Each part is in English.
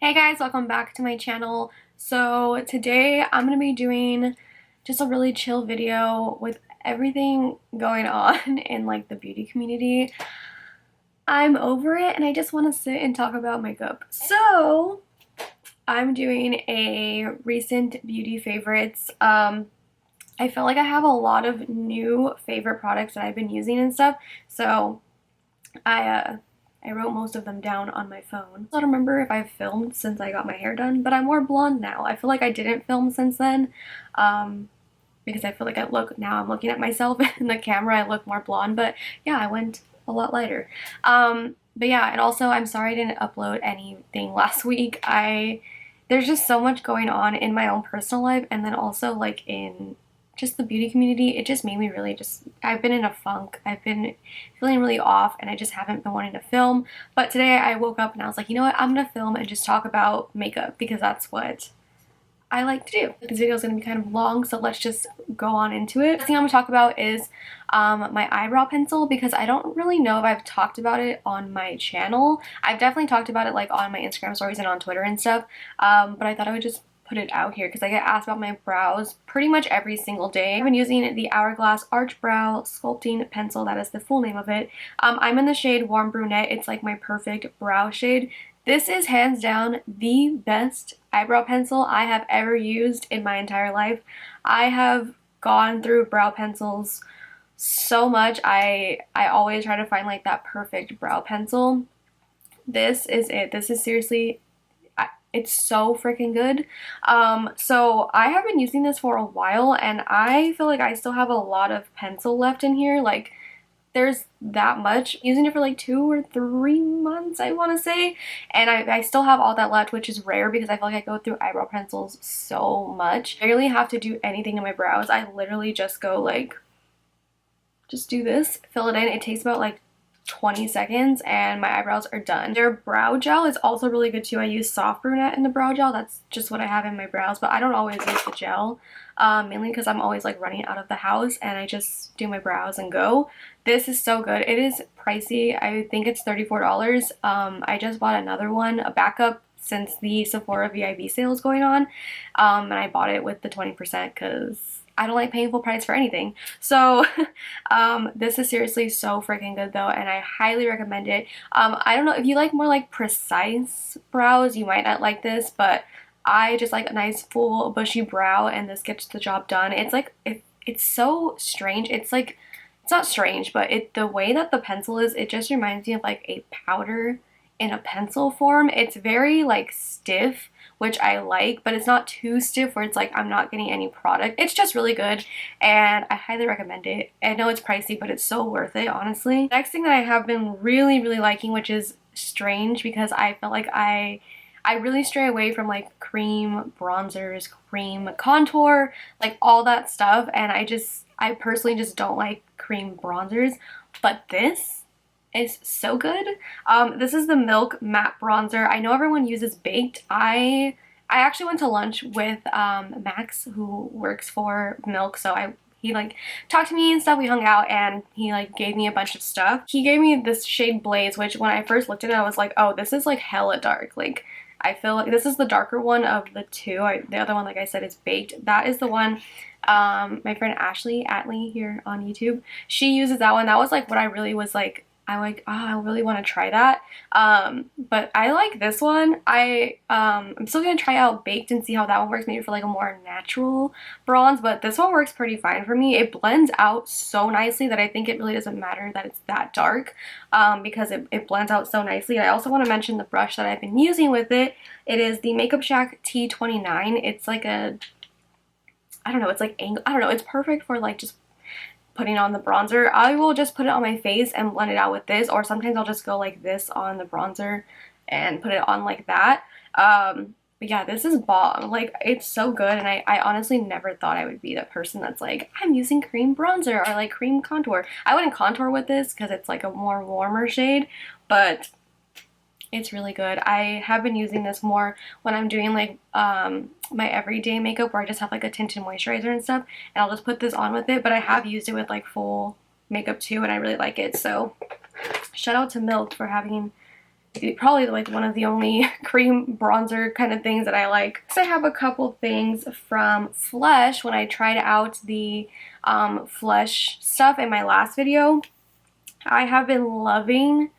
Hey guys, welcome back to my channel. So today I'm going to be doing just a really chill video with everything going on in like the beauty community. I'm over it and I just want to sit and talk about makeup. So I'm doing a recent beauty favorites. I feel like I have a lot of new favorite products that I've been using and stuff. So I wrote most of them down on my phone. I don't remember if I've filmed since I got my hair done, but I'm more blonde now. I feel like I didn't film since then because I feel like I'm looking at myself in the camera, I look more blonde, but yeah, I went a lot lighter. But yeah, and also I'm sorry I didn't upload anything last week. There's just so much going on in my own personal life, and then also like in just the beauty community. It just made me really I've been in a funk. I've been feeling really off and I just haven't been wanting to film. But today I woke up and I was like, you know what, I'm gonna film and just talk about makeup because that's what I like to do. This video is going to be kind of long, so let's just go on into it. The thing I'm going to talk about is my eyebrow pencil, because I don't really know if I've talked about it on my channel. I've definitely talked about it like on my Instagram stories and on Twitter and stuff, but I thought I would just put it out here because I get asked about my brows pretty much every single day. I've been using the Hourglass Arch Brow Sculpting Pencil. That is the full name of it. I'm in the shade Warm Brunette. It's like my perfect brow shade. This is hands down the best eyebrow pencil I have ever used in my entire life. I have gone through brow pencils so much. I always try to find like that perfect brow pencil. This is it. This is seriously, it's so freaking good. So I have been using this for a while and I feel like I still have a lot of pencil left in here. Like there's that much. Using it for like 2 or 3 months, I want to say, and I still have all that left, which is rare because I feel like I go through eyebrow pencils so much. I barely have to do anything in my brows. I literally just go like, just do this, fill it in. It takes about like 20 seconds and my eyebrows are done. Their brow gel is also really good too. I use Soft Brunette in the brow gel. That's just what I have in my brows, but I don't always use the gel, mainly because I'm always like running out of the house and I just do my brows and go. This is so good. It is pricey. I think it's $34. I just bought another one, a backup, since the Sephora VIB sale is going on, and I bought it with the 20% because I don't like paying full price for anything. So this is seriously so freaking good though, and I highly recommend it. I don't know, if you like more like precise brows, you might not like this, but I just like a nice full bushy brow and this gets the job done. It's like, it's so strange. It's like, it's not strange, but the way that the pencil is, it just reminds me of like a powder in a pencil form. It's very like stiff, which I like, but it's not too stiff where it's like I'm not getting any product. It's just really good and I highly recommend it. I know it's pricey, but it's so worth it, honestly. Next thing that I have been really liking, which is strange because I feel like I really stray away from like cream bronzers, cream contour, like all that stuff, and I personally just don't like cream bronzers, but this is so good. This is the Milk Matte Bronzer. I know everyone uses Baked. I actually went to lunch with Max, who works for Milk, so he like talked to me and stuff. We hung out and he like gave me a bunch of stuff. He gave me this shade Glaze, which when I first looked at it, I was like, oh, this is like hella dark. Like I feel like this is the darker one of the two. The other one, like I said, is Baked. That is the one my friend Ashley Atley here on YouTube, she uses that one. That was like what I really was like, I really want to try that. But I like this one. I'm still gonna try out Baked and see how that one works, maybe for like a more natural bronze, but this one works pretty fine for me. It blends out so nicely that I think it really doesn't matter that it's that dark, because it blends out so nicely. I also want to mention the brush that I've been using with it. It is the Makeup Shack T29. It's like a, I don't know, it's like angle, I don't know, it's perfect for like just putting on the bronzer. I will just put it on my face and blend it out with this, or sometimes I'll just go like this on the bronzer and put it on like that. But yeah, this is bomb. Like, it's so good, and I honestly never thought I would be the person that's like, I'm using cream bronzer or like cream contour. I wouldn't contour with this because it's like a more warmer shade, but it's really good. I have been using this more when I'm doing like my everyday makeup where I just have like a tinted moisturizer and stuff, and I'll just put this on with it, but I have used it with like full makeup too and I really like it. So shout out to Milk for having probably like one of the only cream bronzer kind of things that I like. So I have a couple things from Flesh when I tried out the Flesh stuff in my last video. I have been loving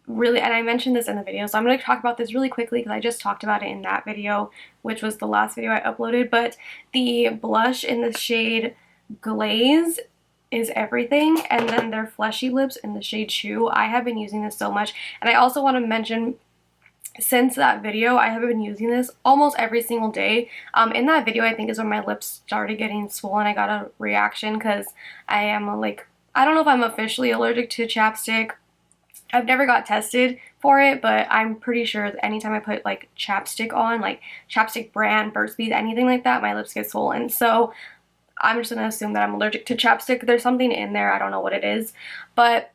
really, and I mentioned this in the video, so I'm going to talk about this really quickly because I just talked about it in that video, which was the last video I uploaded. But the blush in the shade Glaze is everything, and then their Fleshy lips in the shade Chew. I have been using this so much, and I also want to mention, since that video, I have been using this almost every single day. In that video, I think is when my lips started getting swollen. I got a reaction because I am like, I don't know if I'm officially allergic to chapstick. I've never got tested for it, but I'm pretty sure that anytime I put like chapstick on, like chapstick brand, Burt's Bees, anything like that, my lips get swollen. So I'm just gonna assume that I'm allergic to chapstick. There's something in there, I don't know what it is. But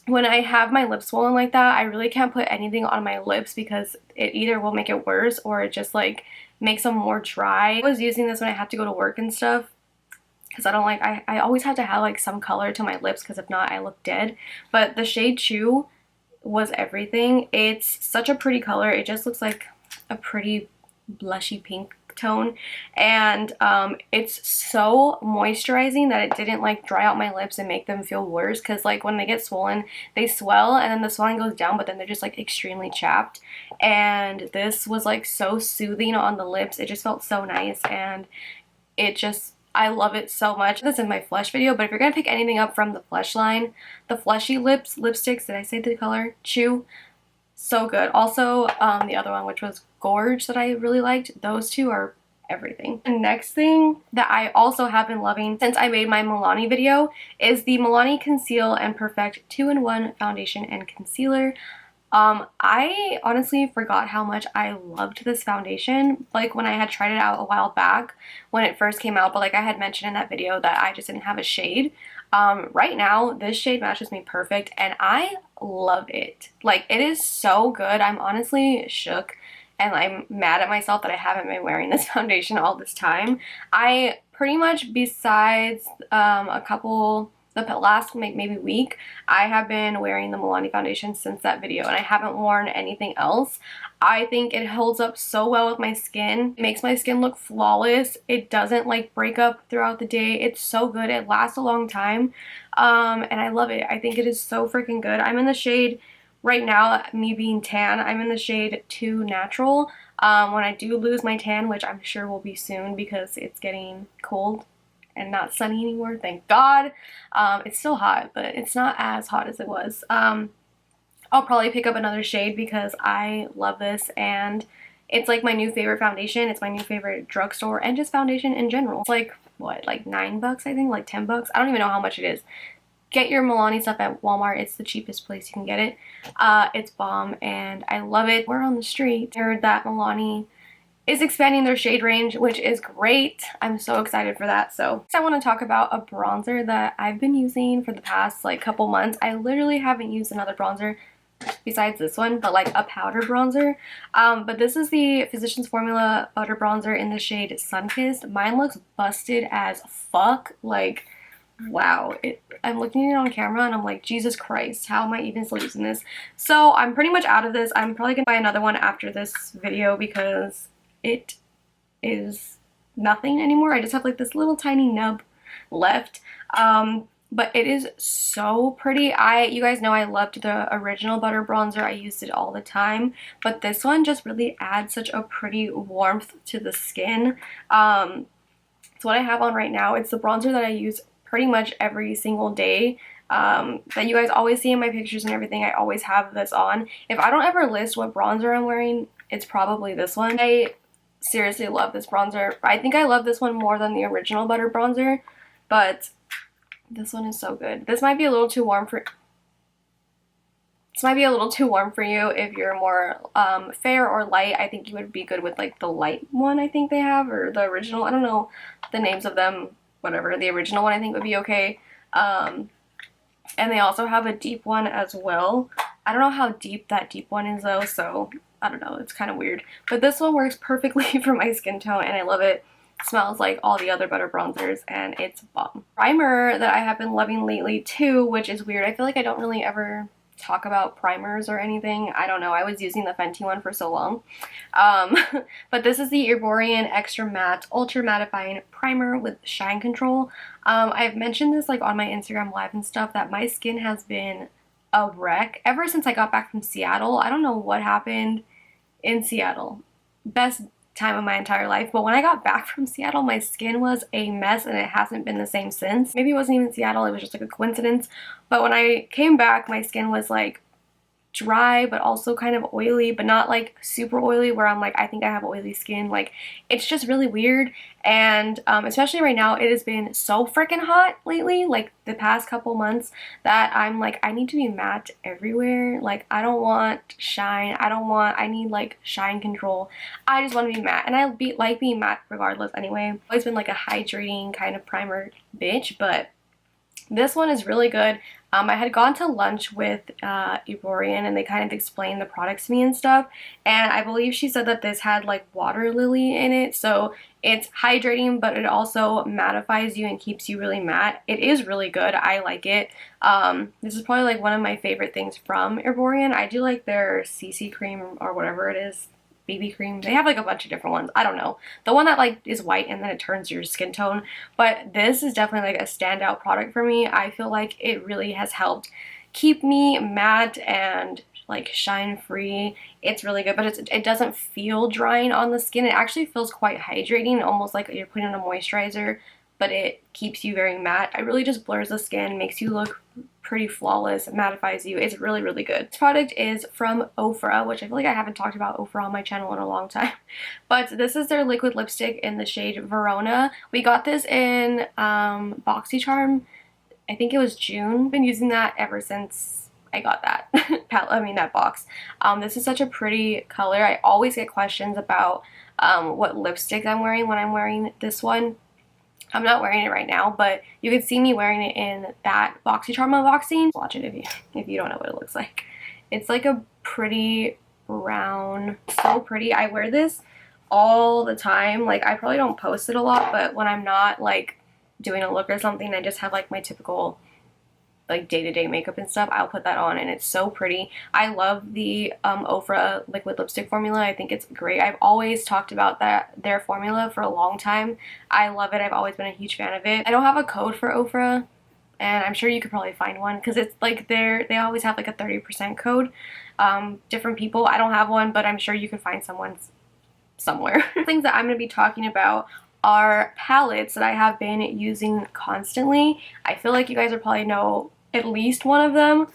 when I have my lips swollen like that, I really can't put anything on my lips because it either will make it worse or it just like makes them more dry. I was using this when I had to go to work and stuff, because I don't like, I always have to have like some color to my lips because if not I look dead. But the shade Chew was everything. It's such a pretty color. It just looks like a pretty blushy pink tone, and it's so moisturizing that it didn't like dry out my lips and make them feel worse, because like when they get swollen they swell and then the swelling goes down, but then they're just like extremely chapped, and this was like so soothing on the lips. It just felt so nice, and it just, I love it so much. This is in my Flesh video, but if you're gonna pick anything up from the Flesh line, the Fleshy lipsticks, did I say the color? Chew. So good. Also, the other one, which was Gorge, that I really liked. Those two are everything. The next thing that I also have been loving since I made my Milani video is the Milani Conceal and Perfect 2-in-1 foundation and concealer. I honestly forgot how much I loved this foundation, like when I had tried it out a while back when it first came out, but like I had mentioned in that video that I just didn't have a shade. Right now this shade matches me perfect and I love it. Like, it is so good. I'm honestly shook and I'm mad at myself that I haven't been wearing this foundation all this time. I pretty much, besides a couple, the last maybe week, I have been wearing the Milani foundation since that video and I haven't worn anything else. I think it holds up so well with my skin. It makes my skin look flawless. It doesn't like break up throughout the day. It's so good. It lasts a long time, and I love it. I think it is so freaking good. I'm in the shade, right now, me being tan, I'm in the shade 2 Natural. When I do lose my tan, which I'm sure will be soon because it's getting cold and not sunny anymore, thank God. It's still hot, but it's not as hot as it was. I'll probably pick up another shade because I love this and it's like my new favorite foundation. It's my new favorite drugstore and just foundation in general. It's like, what, like $9 I think, like $10. I don't even know how much it is. Get your Milani stuff at Walmart. It's the cheapest place you can get it. It's bomb and I love it. We're on the street. I heard that Milani is expanding their shade range, which is great. I'm so excited for that. So I want to talk about a bronzer that I've been using for the past like couple months. I literally haven't used another bronzer besides this one, but like a powder bronzer. But this is the Physicians Formula Butter Bronzer in the shade Sunkissed. Mine looks busted as fuck. Like, wow. I'm looking at it on camera and I'm like, Jesus Christ, how am I even still using this? So I'm pretty much out of this. I'm probably gonna buy another one after this video because it is nothing anymore. I just have like this little tiny nub left. But it is so pretty. You guys know I loved the original butter bronzer. I used it all the time, but this one just really adds such a pretty warmth to the skin. It's what I have on right now. It's the bronzer that I use pretty much every single day, that you guys always see in my pictures and everything. I always have this on. If I don't ever list what bronzer I'm wearing, it's probably this one. I seriously love this bronzer. I think I love this one more than the original butter bronzer, but this one is so good. This might be a little too warm for you if you're more fair or light. I think you would be good with like the light one I think they have, or the original. I don't know the names of them, whatever. The original one I think would be okay. And they also have a deep one as well. I don't know how deep that deep one is though, so I don't know. It's kind of weird. But this one works perfectly for my skin tone and I love it. Smells like all the other butter bronzers and it's bomb. Primer that I have been loving lately too, which is weird. I feel like I don't really ever talk about primers or anything. I don't know. I was using the Fenty one for so long. But this is the Erborian Extra Matte Ultra Mattifying Primer with Shine Control. I've mentioned this like on my Instagram live and stuff that my skin has been a wreck ever since I got back from Seattle. I don't know what happened in Seattle. Best time of my entire life, but when I got back from Seattle, my skin was a mess and it hasn't been the same since. Maybe it wasn't even Seattle, it was just like a coincidence, but when I came back, my skin was like dry but also kind of oily, but not like super oily where I'm like, I think I have oily skin. Like, it's just really weird. And especially right now, it has been so freaking hot lately, like the past couple months, that I'm like, I need to be matte everywhere. Like, I don't want shine, I need like shine control. I just want to be matte, and I like being matte regardless anyway. I've always been like a hydrating kind of primer bitch, but this one is really good. I had gone to lunch with Erborian, and they kind of explained the products to me and stuff, and I believe she said that this had like water lily in it, so it's hydrating, but it also mattifies you and keeps you really matte. It is really good. I like it. This is probably like one of my favorite things from Erborian. I do like their CC cream or whatever it is. BB cream. They have like a bunch of different ones. I don't know. The one that like is white and then it turns your skin tone. But this is definitely like a standout product for me. I feel like it really has helped keep me matte and like shine free. It's really good, but it doesn't feel drying on the skin. It actually feels quite hydrating, almost like you're putting on a moisturizer, but it keeps you very matte. It really just blurs the skin, makes you look pretty flawless, mattifies you. It's really, really good. This product is from Ofra, which I feel like I haven't talked about Ofra on my channel in a long time. But this is their liquid lipstick in the shade Verona. We got this in BoxyCharm. I think it was June. Been using that ever since I got that that box. This is such a pretty color. I always get questions about what lipstick I'm wearing when I'm wearing this one. I'm not wearing it right now, but you can see me wearing it in that BoxyCharm unboxing. Watch it if you don't know what it looks like. It's like a pretty brown, so pretty. I wear this all the time. Like, I probably don't post it a lot, but when I'm not like doing a look or something, I just have like my typical like day-to-day makeup and stuff, I'll put that on, and it's so pretty. I love the Ofra liquid lipstick formula. I think it's great. I've always talked about their formula for a long time. I love it. I've always been a huge fan of it. I don't have a code for Ofra, and I'm sure you could probably find one because it's like they always have like a 30% code. Different people. I don't have one, but I'm sure you can find someone somewhere. Things that I'm going to be talking about are palettes that I have been using constantly. I feel like you guys will probably know at least one of them,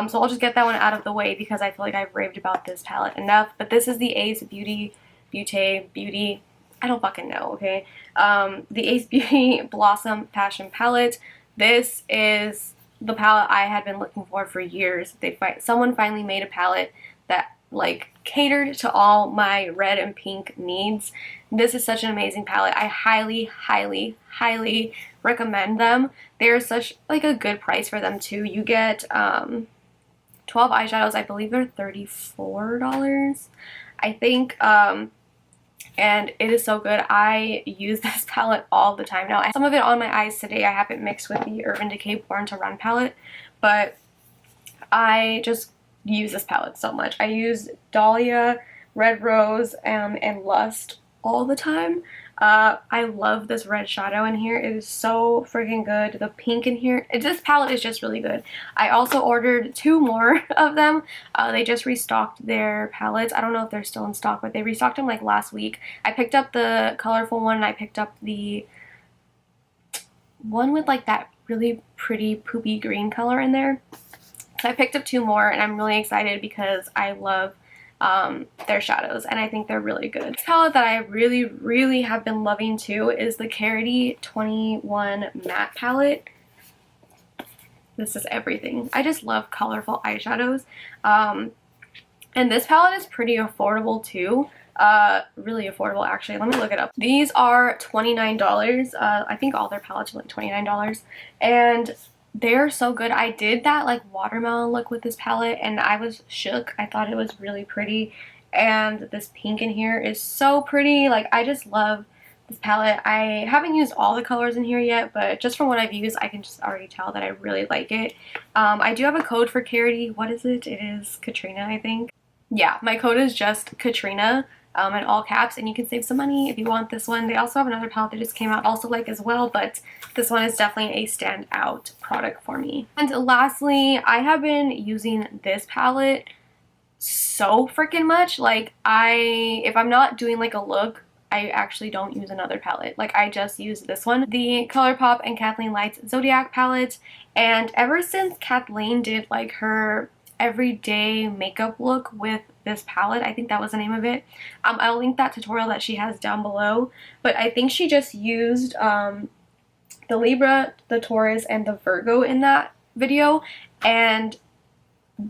so I'll just get that one out of the way because I feel like I've raved about this palette enough. But this is the Beaute, I don't fucking know, okay? The Ace Beauty Blossom Passion Palette. This is the palette I had been looking for years. Someone finally made a palette that like catered to all my red and pink needs. This is such an amazing palette. I highly, highly, highly recommend them. They're such like a good price for them too. You get 12 eyeshadows. I believe they're $34, I think. And it is so good. I use this palette all the time now. I have some of it on my eyes today. I have it mixed with the Urban Decay Born to Run palette, but I just use this palette so much. I use Dahlia, Red Rose, and Lust all the time. I love this red shadow in here. It is so freaking good. The pink in here, this palette is just really good. I also ordered 2 more of them. They just restocked their palettes. I don't know if they're still in stock, but they restocked them like last week. I picked up the colorful one, and I picked up the one with like that really pretty poopy green color in there. So I picked up 2 more, and I'm really excited because I love their shadows, and I think they're really good. This palette that I really, really have been loving too is the Karity 21 Matte Palette. This is everything. I just love colorful eyeshadows. And this palette is pretty affordable too. Really affordable actually. Let me look it up. These are $29. I think all their palettes are like $29. And they're so good. I did that like watermelon look with this palette and I was shook. I thought it was really pretty, and this pink in here is so pretty. Like, I just love this palette. I haven't used all the colors in here yet, but just from what I've used, I can just already tell that I really like it. I do have a code for Karity. What is it? It is KATRINA, I think. Yeah, my code is just KATRINA. In all caps, and you can save some money if you want this one. They also have another palette that just came out, also like as well, but this one is definitely a standout product for me. And lastly, I have been using this palette so freaking much. Like, if I'm not doing like a look, I actually don't use another palette. Like, I just use this one, the Colourpop and Kathleenlights Zodiac palette. And ever since Kathleen did like her everyday makeup look with this palette, I think that was the name of it. I'll link that tutorial that she has down below, but I think she just used the Libra, the Taurus, and the Virgo in that video, and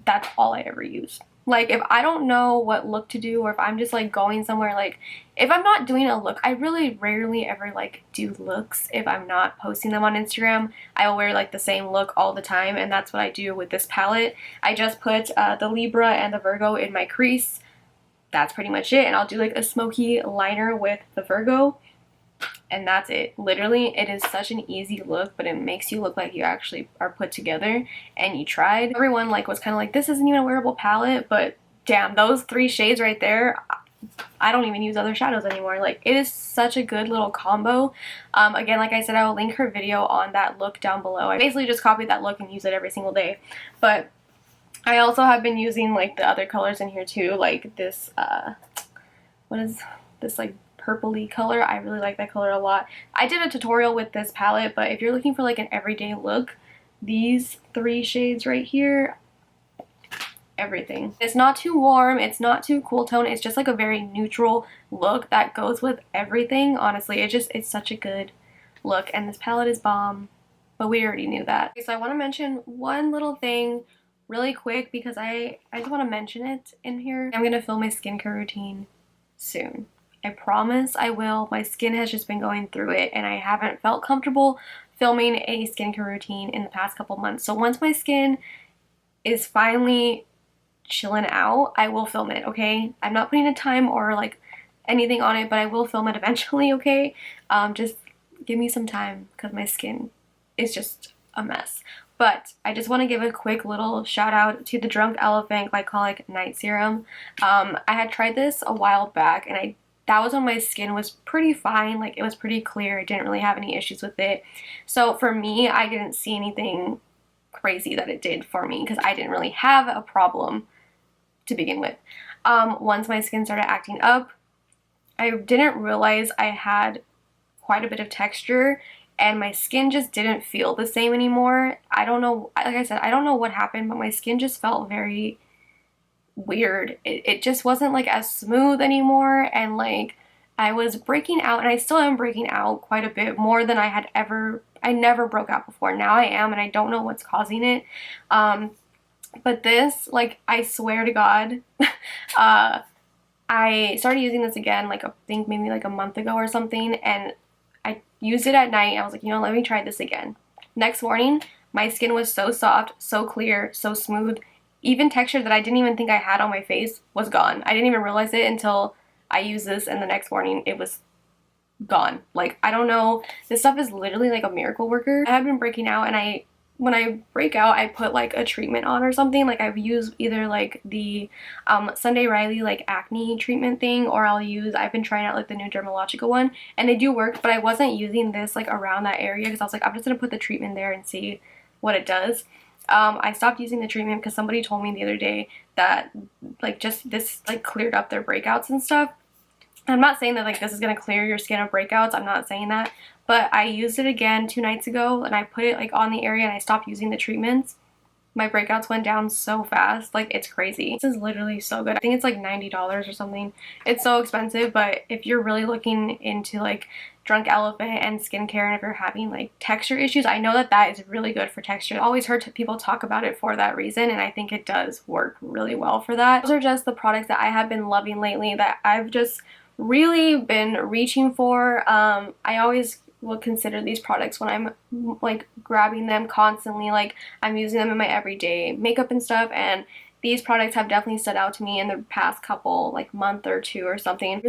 that's all I ever used. Like, if I don't know what look to do, or if I'm just like going somewhere, like if I'm not doing a look, I really rarely ever like do looks if I'm not posting them on Instagram. I will wear like the same look all the time, and that's what I do with this palette. I just put the Libra and the Virgo in my crease. That's pretty much it, and I'll do like a smoky liner with the Virgo, and that's it. Literally, it is such an easy look, but it makes you look like you actually are put together and you tried. Everyone like was kind of like, this isn't even a wearable palette, but damn, those 3 shades right there, I don't even use other shadows anymore. Like, it is such a good little combo. Again, like I said, I will link her video on that look down below. I basically just copied that look and use it every single day, but I also have been using like the other colors in here too, like this what is this, like purpley color. I really like that color a lot. I did a tutorial with this palette, but if you're looking for like an everyday look, these 3 shades right here, everything. It's not too warm, it's not too cool tone, it's just like a very neutral look that goes with everything. Honestly, it's such a good look, and this palette is bomb, but we already knew that. Okay, so I want to mention one little thing really quick, because I just want to mention it in here. I'm gonna film my skincare routine soon. I promise I will. My skin has just been going through it, and I haven't felt comfortable filming a skincare routine in the past couple months. So once my skin is finally chilling out, I will film it, okay? I'm not putting a time or like anything on it, but I will film it eventually, okay? Just give me some time, because my skin is just a mess. But I just want to give a quick little shout out to the Drunk Elephant Glycolic Night Serum. I had tried this a while back, and that was when my skin was pretty fine. Like, it was pretty clear. I didn't really have any issues with it. So for me, I didn't see anything crazy that it did for me, because I didn't really have a problem to begin with. Once my skin started acting up, I didn't realize I had quite a bit of texture, and my skin just didn't feel the same anymore. I don't know, like I said, I don't know what happened, but my skin just felt very weird. It just wasn't like as smooth anymore, and like I was breaking out, and I still am breaking out quite a bit more than I never broke out before. Now I am, and I don't know what's causing it. But this, like, I swear to God, I started using this again, like, I think maybe like a month ago or something, and I used it at night. I was like, you know, let me try this again. Next morning, my skin was so soft, so clear, so smooth. Even texture that I didn't even think I had on my face was gone. I didn't even realize it until I used this, and the next morning it was gone. Like, I don't know, this stuff is literally like a miracle worker. I have been breaking out, and when I break out, I put like a treatment on or something. Like, I've used either like the Sunday Riley like acne treatment thing, or I've been trying out like the new Dermalogica one, and they do work, but I wasn't using this like around that area, because I was like, I'm just gonna put the treatment there and see what it does. I stopped using the treatment because somebody told me the other day that like just this like cleared up their breakouts and stuff. I'm not saying that like this is gonna clear your skin of breakouts, I'm not saying that, but I used it again 2 nights ago, and I put it like on the area, and I stopped using the treatments. My breakouts went down so fast, like, it's crazy. This is literally so good. I think it's like $90 or something. It's so expensive, but if you're really looking into like Drunk Elephant and skincare, and if you're having like texture issues, I know that is really good for texture. I've always heard people talk about it for that reason, and I think it does work really well for that. Those are just the products that I have been loving lately, that I've just really been reaching for. I always will consider these products when I'm like grabbing them constantly, like I'm using them in my everyday makeup and stuff, and these products have definitely stood out to me in the past couple, like month or two or something.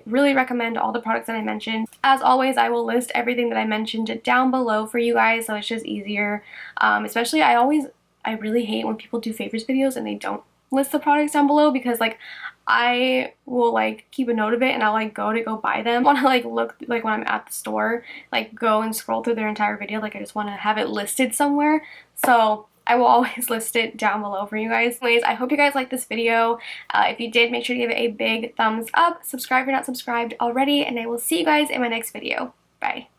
Really recommend all the products that I mentioned. As always, I will list everything that I mentioned down below for you guys, so it's just easier. Especially I really hate when people do favorites videos and they don't list the products down below, because like I will like keep a note of it and I'll like go buy them. I want to like look like when I'm at the store, like go and scroll through their entire video. Like I just want to have it listed somewhere. So I will always list it down below for you guys. Anyways, I hope you guys liked this video. If you did, make sure to give it a big thumbs up. Subscribe if you're not subscribed already, and I will see you guys in my next video. Bye.